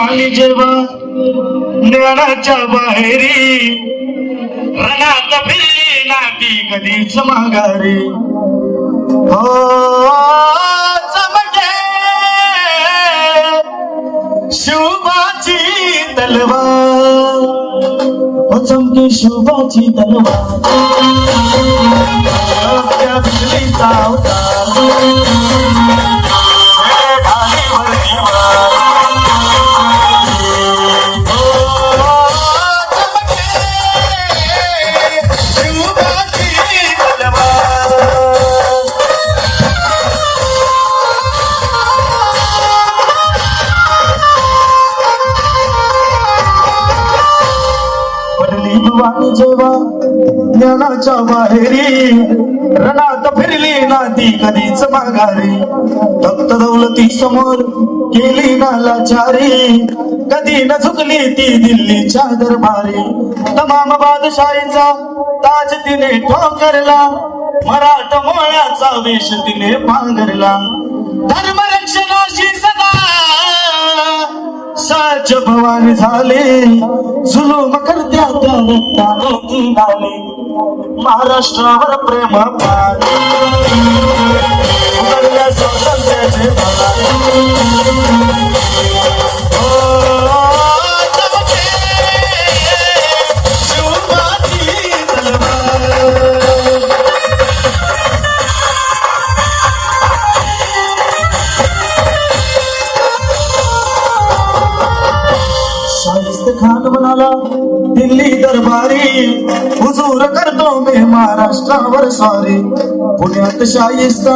वाणी जेव्हा ज्ञानाच्या बाहेरी रणात फिरली ना ती कधीच माघारी. हो चमके शुभाची तलवार, हो चमके शुभाची तलवार, त्या बिजलीचा अवतार ढालीवरती वार. वाणी जेव्हा ज्ञानाच्या बाहेरी रणात फिरली ना ती कधीच माघारी. फक्त दौलती समोर केली ना लाचारी, कधी न झुकली ती दिल्लीच्या दरबारी. तमाम बादशाहीचा ताज तिने ठोकरला, मराठमोळ्याचा वेश तिने पांघरला. धर्मरक्षणाशी सदा साच भवानी झाले, जुलूम करत्या त्या रक्ताने ती नाले. महाराष्ट्रावर प्रेम पाणी उघडल्या स्वातंत्र्याचे खान बनाला दिल्ली दरबारी, हुजूर करतो मी महाराष्ट्रावर स्वारी. पुण्यात शाहिस्ता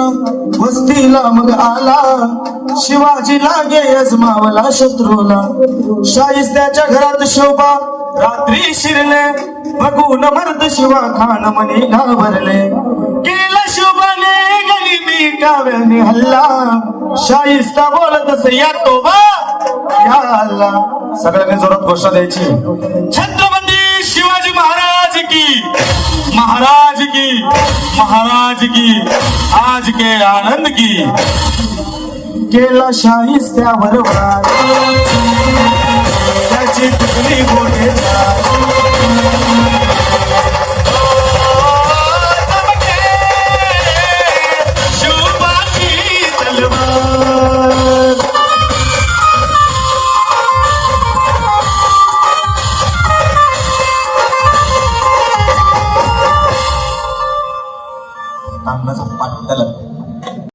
वस्तीला मग आला, शिवाजी लागे यजमावला शत्रूला. शाहिस्त्याच्या घरात शोभा रात्री शिरले, बघून मर्द शिवा खान मनी घाबरले. केला शोभाने गलिमी काव्याने हल्ला, शाहिस्ता बोलत या तोबा या अल्लाह. सगळ्यांनी जोरात घोषणा द्यायची. छत्रपती शिवाजी महाराज की, महाराज की, महाराज की, आज के आनंद की. केला शाहिस्त्यावर वार, त्याची टुकडी गोठे